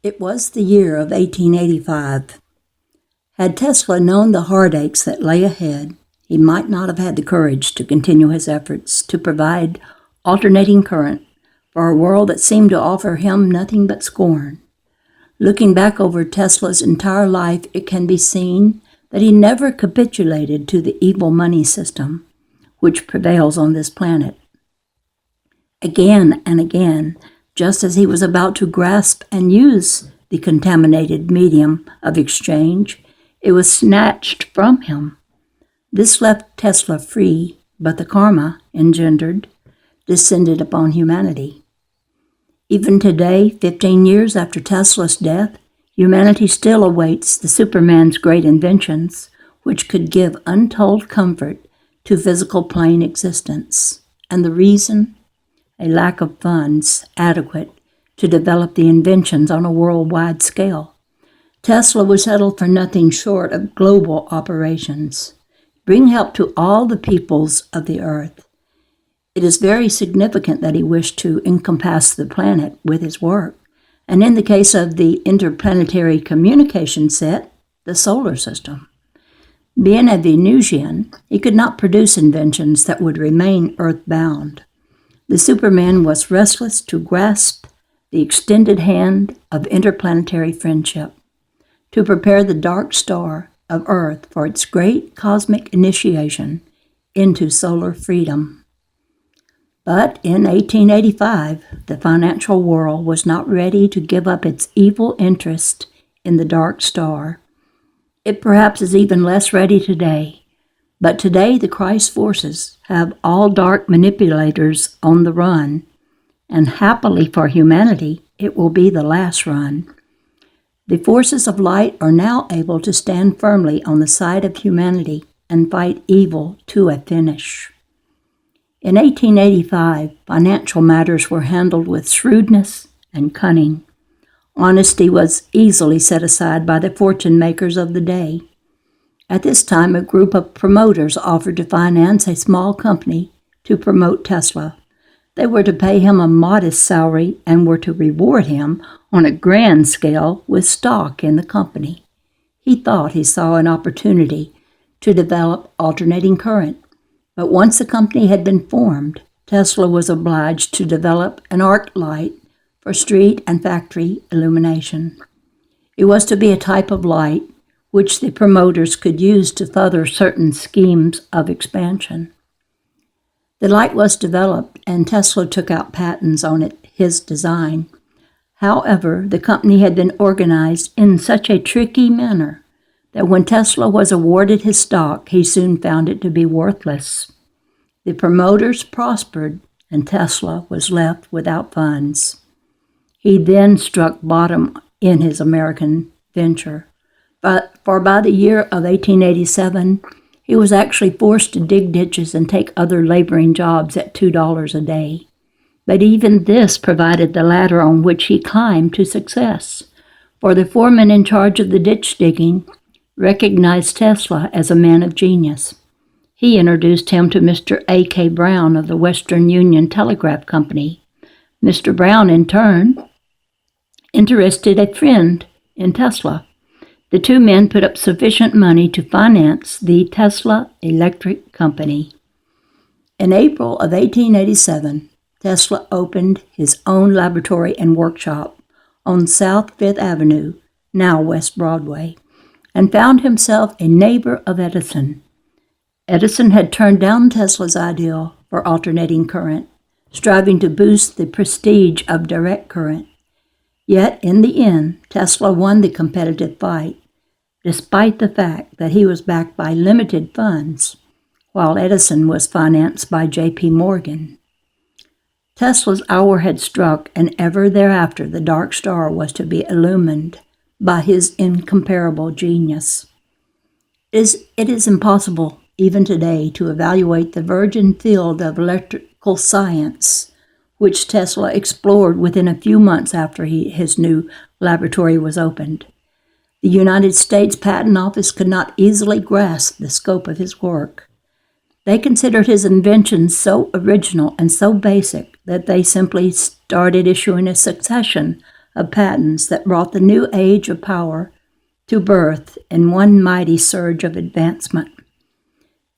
It was the year of 1885. Had Tesla known the heartaches that lay ahead, he might not have had the courage to continue his efforts to provide alternating current for a world that seemed to offer him nothing but scorn. Looking back over Tesla's entire life, it can be seen that he never capitulated to the evil money system which prevails on this planet. Again and again, just as he was about to grasp and use the contaminated medium of exchange, it was snatched from him. This left Tesla free, but the karma engendered descended upon humanity. Even today, 15 years after Tesla's death, humanity still awaits the Superman's great inventions, which could give untold comfort to physical plane existence. And the reason? A lack of funds adequate to develop the inventions on a worldwide scale. Tesla would settle for nothing short of global operations. Bring help to all the peoples of the earth. It is very significant that he wished to encompass the planet with his work, and in the case of the interplanetary communication set, the solar system. Being a Venusian, he could not produce inventions that would remain earthbound. The Superman was restless to grasp the extended hand of interplanetary friendship, to prepare the dark star of Earth for its great cosmic initiation into solar freedom. But in 1885, the financial world was not ready to give up its evil interest in the dark star. It perhaps is even less ready today. But today the Christ forces have all dark manipulators on the run, and happily for humanity, it will be the last run. The forces of light are now able to stand firmly on the side of humanity and fight evil to a finish. In 1885, financial matters were handled with shrewdness and cunning. Honesty was easily set aside by the fortune makers of the day. At this time, a group of promoters offered to finance a small company to promote Tesla. They were to pay him a modest salary and were to reward him on a grand scale with stock in the company. He thought he saw an opportunity to develop alternating current, but once the company had been formed, Tesla was obliged to develop an arc light for street and factory illumination. It was to be a type of light which the promoters could use to further certain schemes of expansion. The light was developed, and Tesla took out patents on his design. However, the company had been organized in such a tricky manner that when Tesla was awarded his stock, he soon found it to be worthless. The promoters prospered, and Tesla was left without funds. He then struck bottom in his American venture. For by the year of 1887, he was actually forced to dig ditches and take other laboring jobs at $2 a day. But even this provided the ladder on which he climbed to success, for the foreman in charge of the ditch digging recognized Tesla as a man of genius. He introduced him to Mr. A.K. Brown of the Western Union Telegraph Company. Mr. Brown, in turn, interested a friend in Tesla. The two men put up sufficient money to finance the Tesla Electric Company. In April of 1887, Tesla opened his own laboratory and workshop on South Fifth Avenue, now West Broadway, and found himself a neighbor of Edison. Edison had turned down Tesla's ideal for alternating current, striving to boost the prestige of direct current. Yet, in the end, Tesla won the competitive fight, despite the fact that he was backed by limited funds, while Edison was financed by J.P. Morgan. Tesla's hour had struck, and ever thereafter the dark star was to be illumined by his incomparable genius. It is impossible, even today, to evaluate the virgin field of electrical science which Tesla explored within a few months after his new laboratory was opened. The United States Patent Office could not easily grasp the scope of his work. They considered his inventions so original and so basic that they simply started issuing a succession of patents that brought the new age of power to birth in one mighty surge of advancement.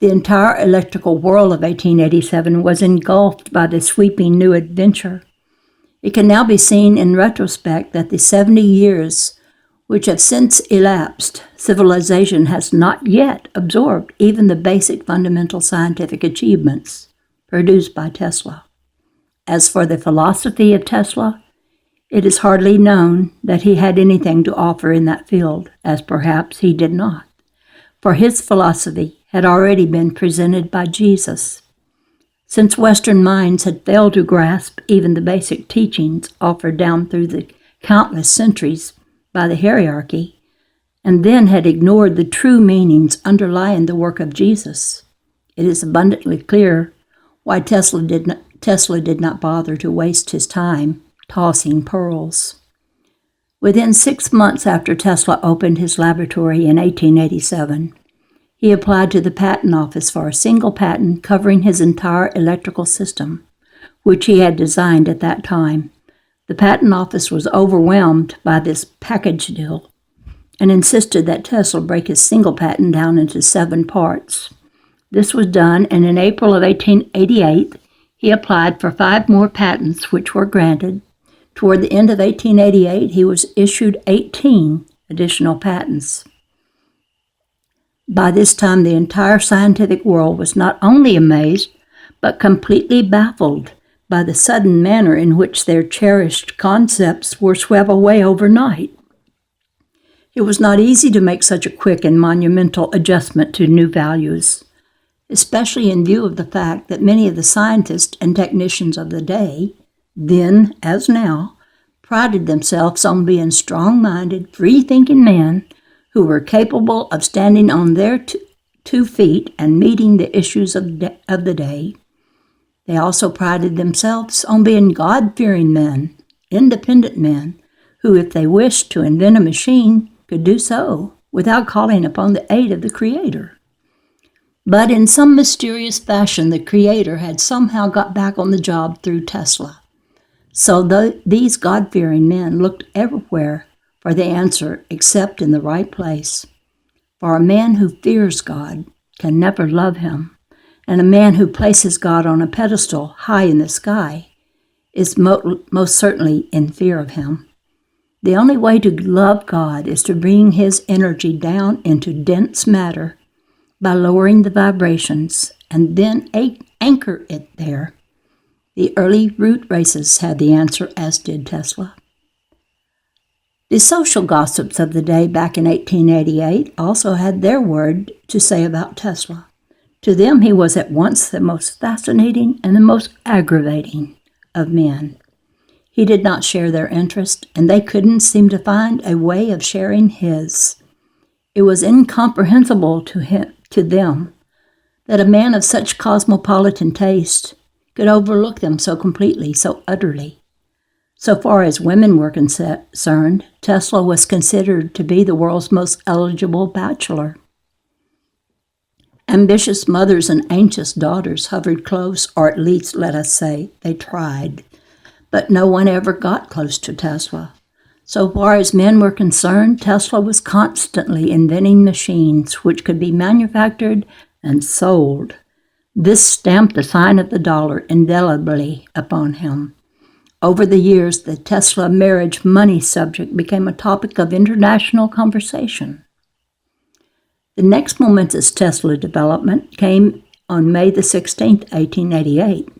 The entire electrical world of 1887 was engulfed by the sweeping new adventure. It can now be seen in retrospect that the 70 years which have since elapsed, civilization has not yet absorbed even the basic fundamental scientific achievements produced by Tesla. As for the philosophy of Tesla, it is hardly known that he had anything to offer in that field, as perhaps he did not, for his philosophy had already been presented by Jesus. Since Western minds had failed to grasp even the basic teachings offered down through the countless centuries by the hierarchy, and then had ignored the true meanings underlying the work of Jesus, it is abundantly clear why Tesla did not bother to waste his time tossing pearls. Within 6 months after Tesla opened his laboratory in 1887, he applied to the patent office for a single patent covering his entire electrical system, which he had designed at that time. The patent office was overwhelmed by this package deal and insisted that Tesla break his single patent down into 7 parts. This was done, and in April of 1888, he applied for 5 more patents, which were granted. Toward the end of 1888, he was issued 18 additional patents. By this time, the entire scientific world was not only amazed, but completely baffled by the sudden manner in which their cherished concepts were swept away overnight. It was not easy to make such a quick and monumental adjustment to new values, especially in view of the fact that many of the scientists and technicians of the day, then as now, prided themselves on being strong-minded, free-thinking men who were capable of standing on their 2 feet and meeting the issues of the day. They also prided themselves on being God-fearing men, independent men, who, if they wished to invent a machine, could do so without calling upon the aid of the Creator. But in some mysterious fashion, the Creator had somehow got back on the job through Tesla. So these God-fearing men looked everywhere for the answer except in the right place. For a man who fears God can never love him, and a man who places God on a pedestal high in the sky is most certainly in fear of him. The only way to love God is to bring his energy down into dense matter by lowering the vibrations and then anchor it there. The early root races had the answer, as did Tesla. The social gossips of the day back in 1888 also had their word to say about Tesla. To them, he was at once the most fascinating and the most aggravating of men. He did not share their interest, and they couldn't seem to find a way of sharing his. It was incomprehensible to them that a man of such cosmopolitan taste could overlook them so completely, so utterly. So far as women were concerned, Tesla was considered to be the world's most eligible bachelor. Ambitious mothers and anxious daughters hovered close, or at least, let us say, they tried. But no one ever got close to Tesla. So far as men were concerned, Tesla was constantly inventing machines which could be manufactured and sold. This stamped the sign of the dollar indelibly upon him. Over the years, the Tesla marriage money subject became a topic of international conversation. The next momentous Tesla development came on May the 16th, 1888,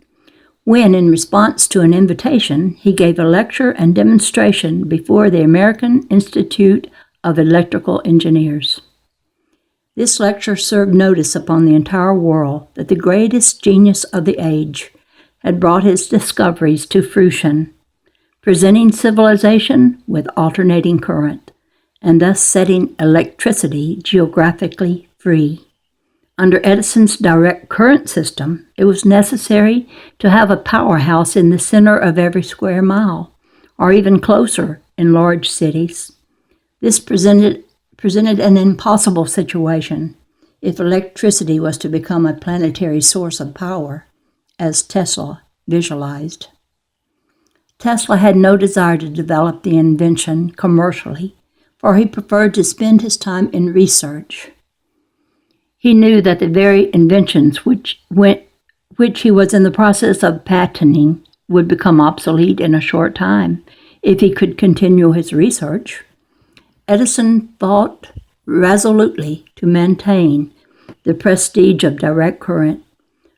when, in response to an invitation, he gave a lecture and demonstration before the American Institute of Electrical Engineers. This lecture served notice upon the entire world that the greatest genius of the age had brought his discoveries to fruition, presenting civilization with alternating current, and thus setting electricity geographically free. Under Edison's direct current system, it was necessary to have a powerhouse in the center of every square mile, or even closer in large cities. This presented an impossible situation if electricity was to become a planetary source of power, as Tesla visualized. Tesla had no desire to develop the invention commercially, for he preferred to spend his time in research. He knew that the very inventions which he was in the process of patenting would become obsolete in a short time if he could continue his research. Edison fought resolutely to maintain the prestige of direct current,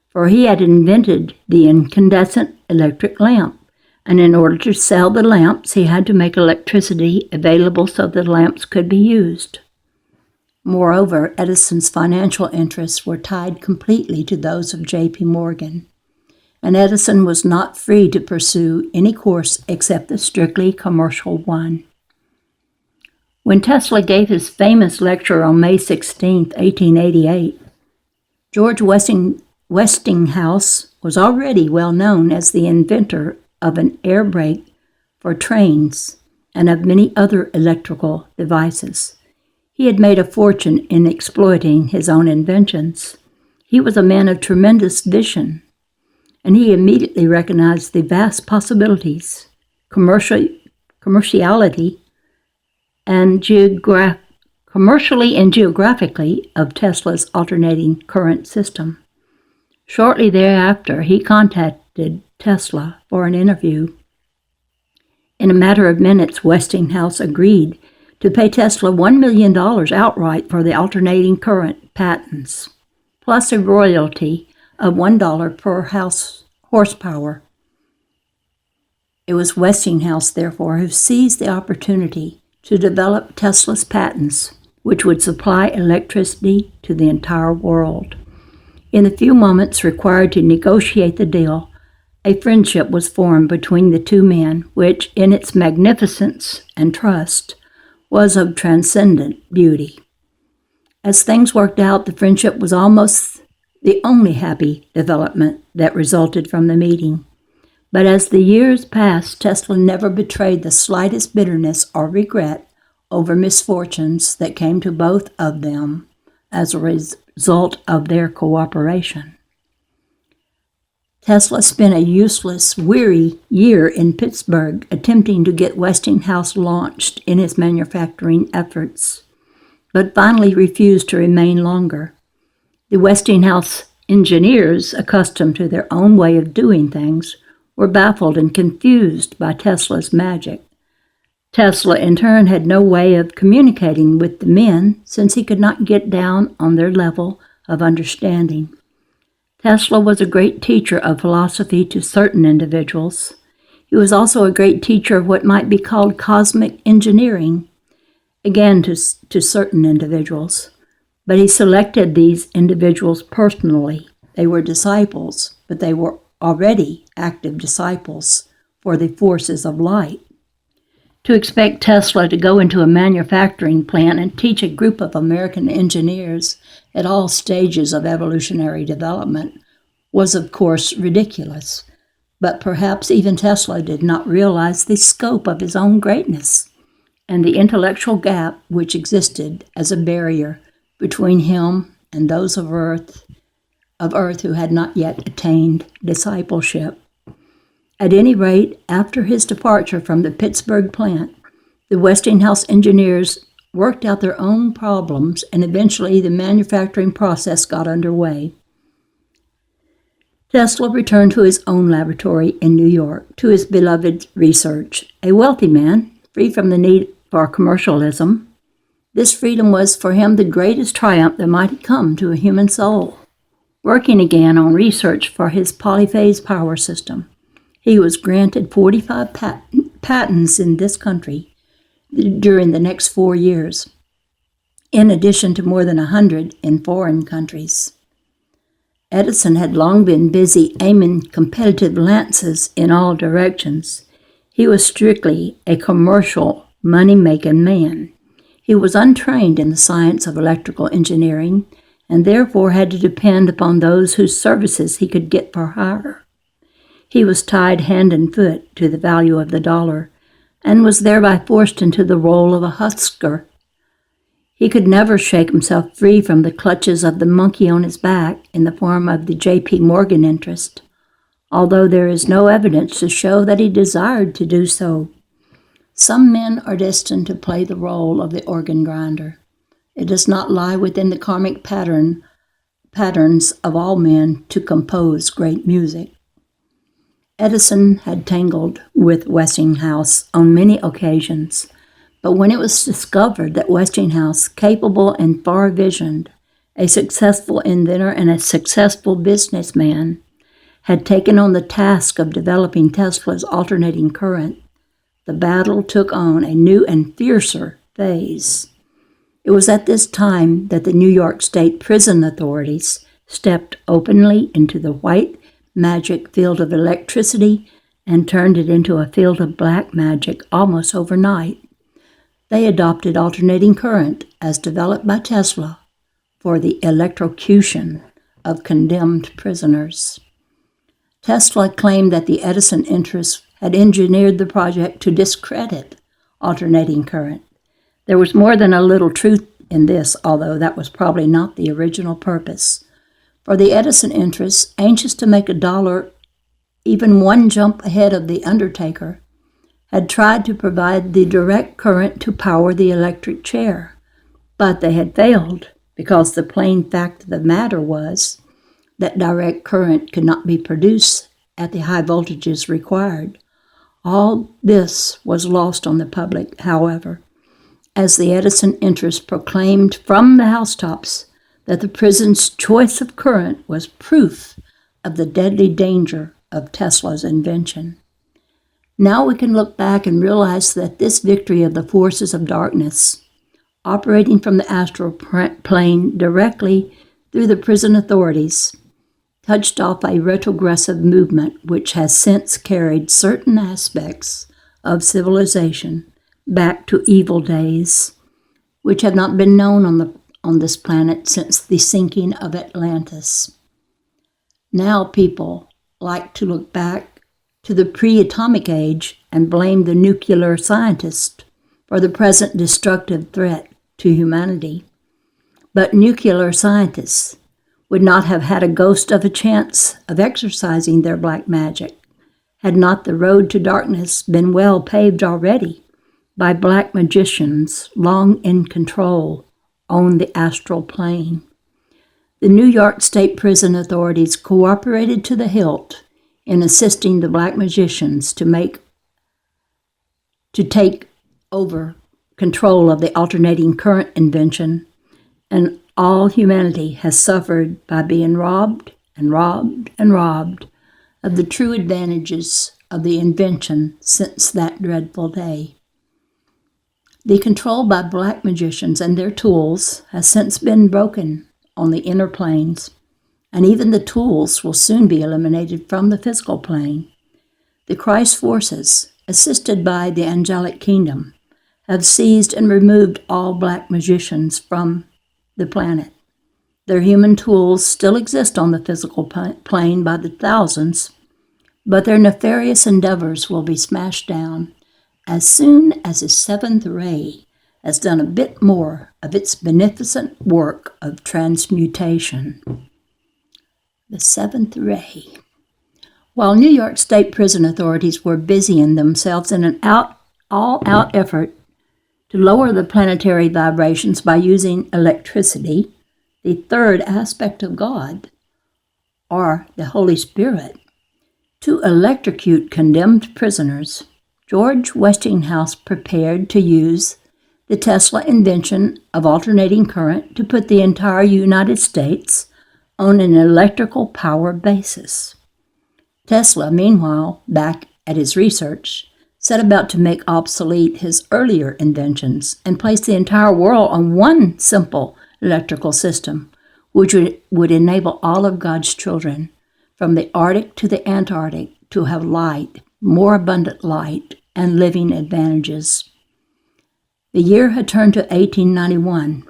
for he had invented the incandescent electric lamp, and in order to sell the lamps, he had to make electricity available so the lamps could be used. Moreover, Edison's financial interests were tied completely to those of J.P. Morgan, and Edison was not free to pursue any course except the strictly commercial one. When Tesla gave his famous lecture on May 16, 1888, George Westinghouse was already well known as the inventor of an air brake for trains and of many other electrical devices. He had made a fortune in exploiting his own inventions. He was a man of tremendous vision, and he immediately recognized the vast possibilities, commercially and geographically of Tesla's alternating current system. Shortly thereafter, he contacted Tesla for an interview. In a matter of minutes, Westinghouse agreed to pay Tesla $1 million outright for the alternating current patents, plus a royalty of $1 per horsepower. It was Westinghouse, therefore, who seized the opportunity to develop Tesla's patents, which would supply electricity to the entire world. In the few moments required to negotiate the deal, a friendship was formed between the two men, which, in its magnificence and trust, was of transcendent beauty. As things worked out, the friendship was almost the only happy development that resulted from the meeting. But as the years passed, Tesla never betrayed the slightest bitterness or regret over misfortunes that came to both of them as a result of their cooperation. Tesla spent a useless, weary year in Pittsburgh attempting to get Westinghouse launched in his manufacturing efforts, but finally refused to remain longer. The Westinghouse engineers, accustomed to their own way of doing things, were baffled and confused by Tesla's magic. Tesla, in turn, had no way of communicating with the men since he could not get down on their level of understanding. Tesla was a great teacher of philosophy to certain individuals. He was also a great teacher of what might be called cosmic engineering, again to certain individuals. But he selected these individuals personally. They were disciples, but they were already active disciples for the forces of light. To expect Tesla to go into a manufacturing plant and teach a group of American engineers at all stages of evolutionary development was, of course, ridiculous. But perhaps even Tesla did not realize the scope of his own greatness and the intellectual gap which existed as a barrier between him and those of Earth who had not yet attained discipleship. At any rate, after his departure from the Pittsburgh plant, the Westinghouse engineers worked out their own problems, and eventually the manufacturing process got underway. Tesla returned to his own laboratory in New York, to his beloved research. A wealthy man, free from the need for commercialism, this freedom was for him the greatest triumph that might come to a human soul. Working again on research for his polyphase power system, he was granted 45 patents in this country during the next 4 years, in addition to more than 100 in foreign countries. Edison had long been busy aiming competitive lances in all directions. He was strictly a commercial, money-making man. He was untrained in the science of electrical engineering and therefore had to depend upon those whose services he could get for hire. He was tied hand and foot to the value of the dollar and was thereby forced into the role of a huckster. He could never shake himself free from the clutches of the monkey on his back in the form of the J.P. Morgan interest. although there is no evidence to show that he desired to do so. Some men are destined to play the role of the organ grinder. It does not lie within the karmic patterns of all men to compose great music. Edison had tangled with Westinghouse on many occasions, but when it was discovered that Westinghouse, capable and far-visioned, a successful inventor and a successful businessman, had taken on the task of developing Tesla's alternating current, the battle took on a new and fiercer phase. It was at this time that the New York State prison authorities stepped openly into the white magic field of electricity and turned it into a field of black magic almost overnight. They adopted alternating current as developed by Tesla for the electrocution of condemned prisoners. Tesla claimed that the Edison interests had engineered the project to discredit alternating current. There was more than a little truth in this, although that was probably not the original purpose. For the Edison interests, anxious to make a dollar even one jump ahead of the undertaker, had tried to provide the direct current to power the electric chair. But they had failed because the plain fact of the matter was that direct current could not be produced at the high voltages required. All this was lost on the public, however, as the Edison interests proclaimed from the housetops that the prison's choice of current was proof of the deadly danger of Tesla's invention. Now we can look back and realize that this victory of the forces of darkness, operating from the astral plane directly through the prison authorities, touched off a retrogressive movement which has since carried certain aspects of civilization back to evil days, which have not been known on this planet since the sinking of Atlantis. Now people like to look back to the pre-atomic age and blame the nuclear scientist for the present destructive threat to humanity. But nuclear scientists would not have had a ghost of a chance of exercising their black magic had not the road to darkness been well paved already by black magicians long in control on the astral plane. The New York State prison authorities cooperated to the hilt in assisting the black magicians to take over control of the alternating current invention, and all humanity has suffered by being robbed and robbed and robbed of the true advantages of the invention since that dreadful day. The control by black magicians and their tools has since been broken on the inner planes, and even the tools will soon be eliminated from the physical plane. The Christ forces, assisted by the angelic kingdom, have seized and removed all black magicians from the planet. Their human tools still exist on the physical plane by the thousands, but their nefarious endeavors will be smashed down as soon as the seventh ray has done a bit more of its beneficent work of transmutation. The seventh ray. While New York State prison authorities were busying themselves in an all-out effort to lower the planetary vibrations by using electricity, the third aspect of God, or the Holy Spirit, to electrocute condemned prisoners, George Westinghouse prepared to use the Tesla invention of alternating current to put the entire United States on an electrical power basis. Tesla, meanwhile, back at his research, set about to make obsolete his earlier inventions and place the entire world on one simple electrical system, which would enable all of God's children, from the Arctic to the Antarctic, to have light, more abundant light, and living advantages. The year had turned to 1891.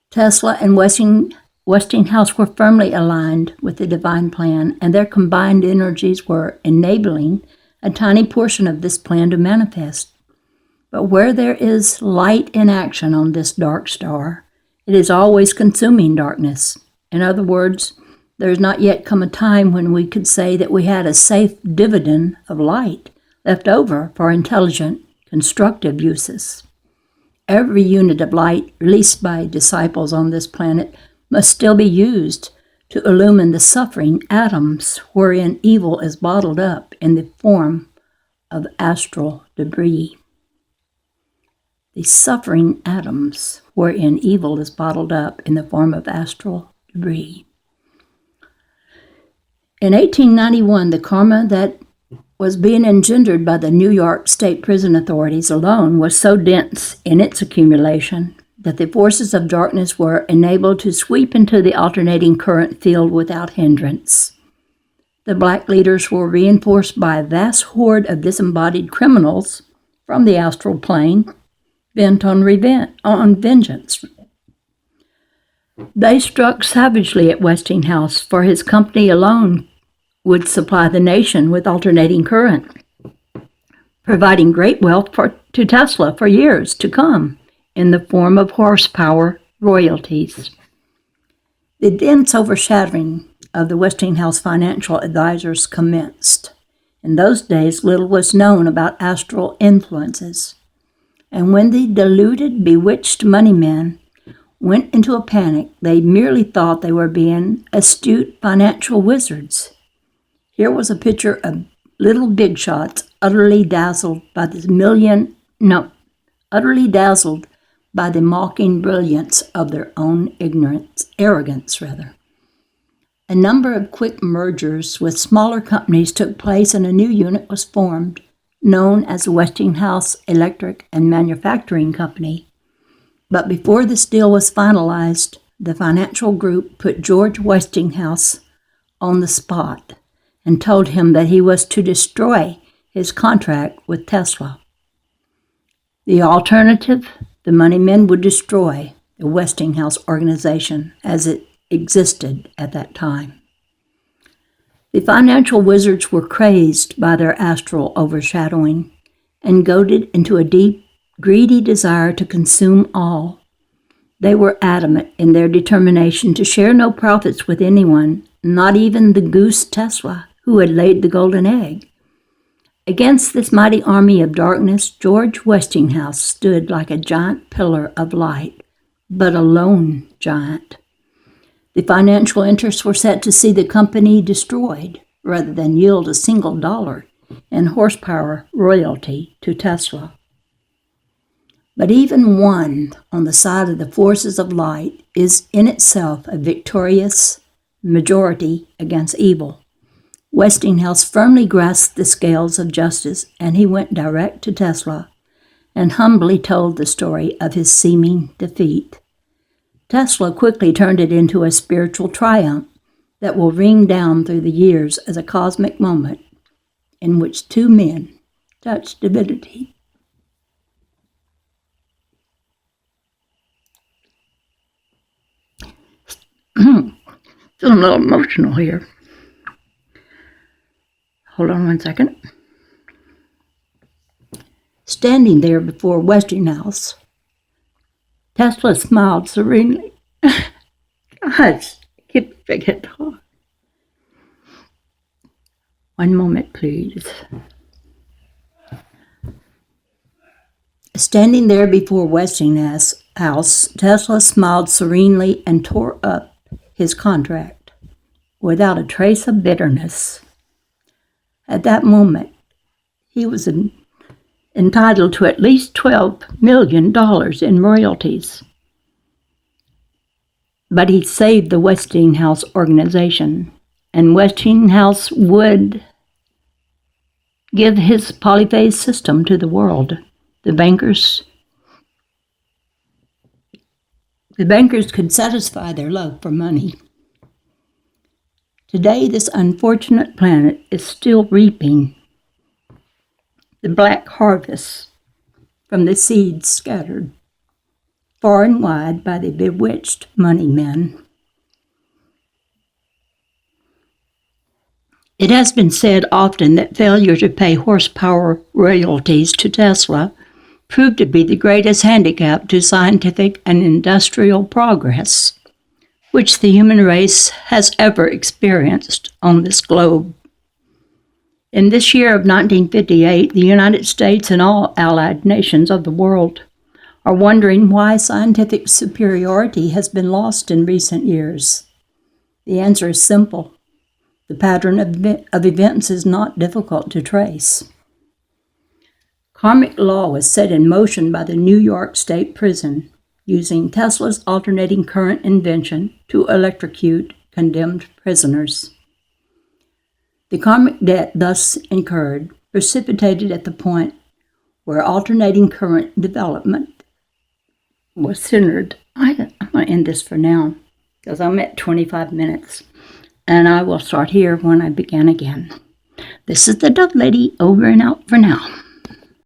Tesla and Westinghouse were firmly aligned with the divine plan, and their combined energies were enabling a tiny portion of this plan to manifest. But where there is light in action on this dark star, it is always consuming darkness. In other words, There's not yet come a time when we could say that we had a safe dividend of light left over for intelligent, constructive uses. Every unit of light released by disciples on this planet must still be used to illumine the suffering atoms wherein evil is bottled up in the form of astral debris. The suffering atoms wherein evil is bottled up in the form of astral debris. In 1891, the karma that was being engendered by the New York State prison authorities alone was so dense in its accumulation that the forces of darkness were enabled to sweep into the alternating current field without hindrance. The black leaders were reinforced by a vast horde of disembodied criminals from the astral plane bent on vengeance. They struck savagely at Westinghouse, for his company alone would supply the nation with alternating current, providing great wealth to Tesla for years to come in the form of horsepower royalties. The dense overshadowing of the Westinghouse financial advisors commenced. In those days, little was known about astral influences, and when the deluded, bewitched money men went into a panic, they merely thought they were being astute financial wizards. Here was a picture of little big shots utterly dazzled by the mocking brilliance of their own arrogance. A number of quick mergers with smaller companies took place and a new unit was formed, known as the Westinghouse Electric and Manufacturing Company. But before this deal was finalized, the financial group put George Westinghouse on the spot and told him that he was to destroy his contract with Tesla. The alternative, the money men would destroy the Westinghouse organization as it existed at that time. The financial wizards were crazed by their astral overshadowing and goaded into a deep, greedy desire to consume all. They were adamant in their determination to share no profits with anyone, not even the goose Tesla, who had laid the golden egg. Against this mighty army of darkness, George Westinghouse stood like a giant pillar of light, but a lone giant. The financial interests were set to see the company destroyed rather than yield a single dollar in horsepower royalty to Tesla. But even one on the side of the forces of light is in itself a victorious majority against evil. Westinghouse firmly grasped the scales of justice, and he went direct to Tesla and humbly told the story of his seeming defeat. Tesla quickly turned it into a spiritual triumph that will ring down through the years as a cosmic moment in which two men touched divinity. Feeling a little emotional here. Hold on one second. Standing there before Westinghouse, Tesla smiled serenely. Gosh, keep it talk. One moment, please. Standing there before Westinghouse, Tesla smiled serenely and tore up his contract without a trace of bitterness. At that moment, he was entitled to at least $12 million in royalties. But he saved the Westinghouse organization, and Westinghouse would give his polyphase system to the world. The bankers could satisfy their love for money. Today, this unfortunate planet is still reaping the black harvest from the seeds scattered far and wide by the bewitched money men. It has been said often that failure to pay horsepower royalties to Tesla proved to be the greatest handicap to scientific and industrial progress. which the human race has ever experienced on this globe. In this year of 1958, the United States and all allied nations of the world are wondering why scientific superiority has been lost in recent years. The answer is simple. The pattern of events is not difficult to trace. Karmic law was set in motion by the New York State Prison, using Tesla's alternating current invention to electrocute condemned prisoners. The karmic debt thus incurred precipitated at the point where alternating current development was centered. I'm going to end this for now because I'm at 25 minutes, and I will start here when I begin again. This is the Dove Lady, over and out for now.